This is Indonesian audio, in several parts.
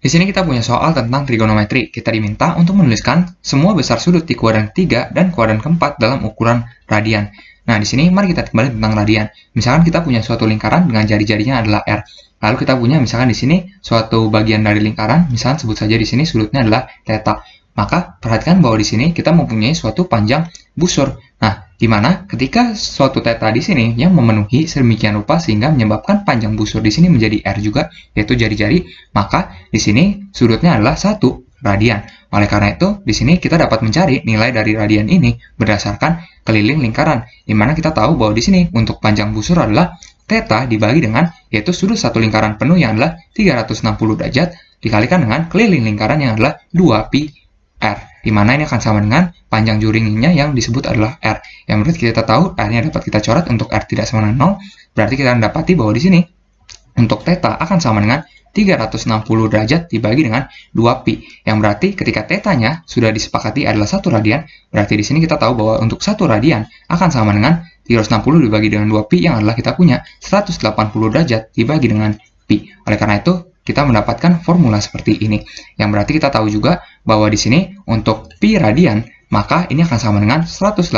Di sini kita punya soal tentang trigonometri. Kita diminta untuk menuliskan semua besar sudut di kuadran ketiga dan kuadran keempat dalam ukuran radian. Nah, di sini mari kita kembali tentang radian. Misalkan kita punya suatu lingkaran dengan jari-jarinya adalah R. Lalu kita punya misalkan di sini suatu bagian dari lingkaran, misalkan sebut saja di sini sudutnya adalah theta. Maka perhatikan bahwa di sini kita mempunyai suatu panjang busur. Nah, di mana ketika suatu theta di sini yang memenuhi sedemikian rupa sehingga menyebabkan panjang busur di sini menjadi R juga, yaitu jari-jari, maka di sini sudutnya adalah 1 radian. Oleh karena itu, di sini kita dapat mencari nilai dari radian ini berdasarkan keliling lingkaran, di mana kita tahu bahwa di sini untuk panjang busur adalah theta dibagi dengan, yaitu sudut satu lingkaran penuh yang adalah 360 derajat, dikalikan dengan keliling lingkaran yang adalah 2pi R, di mana ini akan sama dengan panjang juringnya yang disebut adalah R. Yang menurut kita tahu, R-nya dapat kita coret untuk R tidak sama dengan 0, berarti kita mendapati bahwa di sini untuk theta akan sama dengan 360 derajat dibagi dengan 2pi. Yang berarti ketika theta-nya sudah disepakati adalah 1 radian, berarti di sini kita tahu bahwa untuk 1 radian akan sama dengan 360 dibagi dengan 2pi yang adalah kita punya 180 derajat dibagi dengan pi. Oleh karena itu, kita mendapatkan formula seperti ini. Yang berarti kita tahu juga bahwa di sini untuk pi radian, maka ini akan sama dengan 180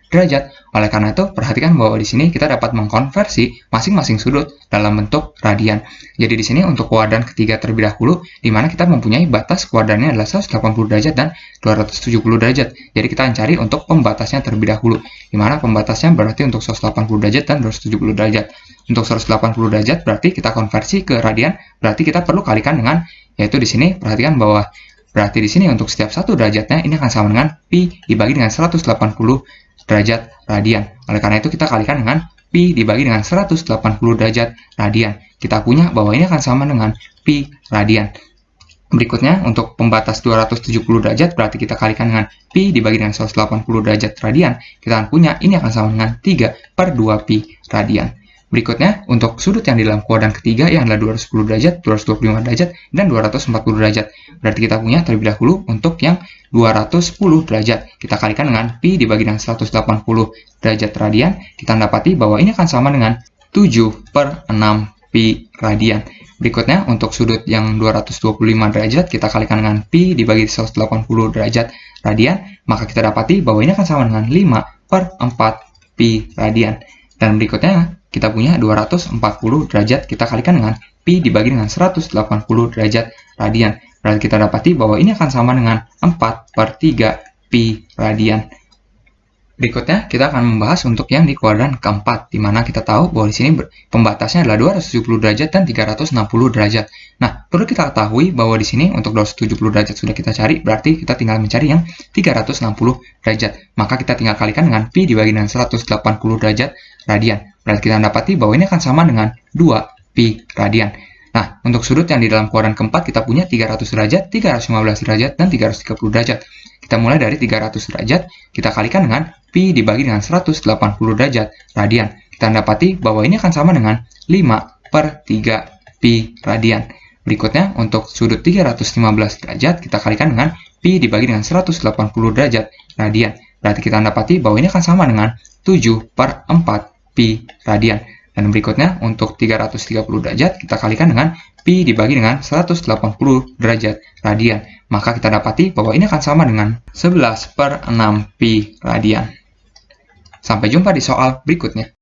derajat. Oleh karena itu, perhatikan bahwa di sini kita dapat mengkonversi masing-masing sudut dalam bentuk radian. Jadi di sini untuk kuadran ketiga terlebih dahulu, di mana kita mempunyai batas kuadrannya adalah 180 derajat dan 270 derajat. Jadi kita mencari untuk pembatasnya terlebih dahulu, di mana pembatasnya berarti untuk 180 derajat dan 270 derajat. Untuk 180 derajat berarti kita konversi ke radian, berarti kita perlu kalikan dengan, yaitu di sini perhatikan bahwa berarti di sini untuk setiap 1 derajatnya ini akan sama dengan pi dibagi dengan 180 derajat radian. Oleh karena itu kita kalikan dengan pi dibagi dengan 180 derajat radian. Kita punya bahwa ini akan sama dengan pi radian. Berikutnya untuk pembatas 270 derajat berarti kita kalikan dengan pi dibagi dengan 180 derajat radian. Kita akan punya ini akan sama dengan 3/2pi radian. Berikutnya, untuk sudut yang di dalam kuadran ketiga yang adalah 210 derajat, 225 derajat, dan 240 derajat. Berarti kita punya terlebih dahulu untuk yang 210 derajat. Kita kalikan dengan pi dibagi dengan 180 derajat radian. Kita mendapati bahwa ini akan sama dengan 7/6pi radian. Berikutnya, untuk sudut yang 225 derajat, kita kalikan dengan pi dibagi 180 derajat radian. Maka kita dapati bahwa ini akan sama dengan 5/4pi radian. Dan berikutnya, kita punya 240 derajat, kita kalikan dengan pi dibagi dengan 180 derajat radian. Berarti kita dapati bahwa ini akan sama dengan 4/3pi radian. Berikutnya, kita akan membahas untuk yang di kuadran keempat, di mana kita tahu bahwa di sini pembatasnya adalah 270 derajat dan 360 derajat. Nah, perlu kita ketahui bahwa di sini untuk 270 derajat sudah kita cari, berarti kita tinggal mencari yang 360 derajat. Maka kita tinggal kalikan dengan pi dibagi dengan 180 derajat radian. Berarti kita mendapati bahwa ini akan sama dengan 2pi radian. Nah, untuk sudut yang di dalam kuadran keempat kita punya 300 derajat, 315 derajat, dan 330 derajat. Kita mulai dari 300 derajat, kita kalikan dengan pi dibagi dengan 180 derajat radian. Kita mendapati bahwa ini akan sama dengan 5/3pi radian. Berikutnya, untuk sudut 315 derajat, kita kalikan dengan pi dibagi dengan 180 derajat radian. Berarti kita mendapati bahwa ini akan sama dengan 7/4pi radian. Dan berikutnya, untuk 330 derajat, kita kalikan dengan pi dibagi dengan 180 derajat radian. Maka kita dapati bahwa ini akan sama dengan 11/6pi radian. Sampai jumpa di soal berikutnya.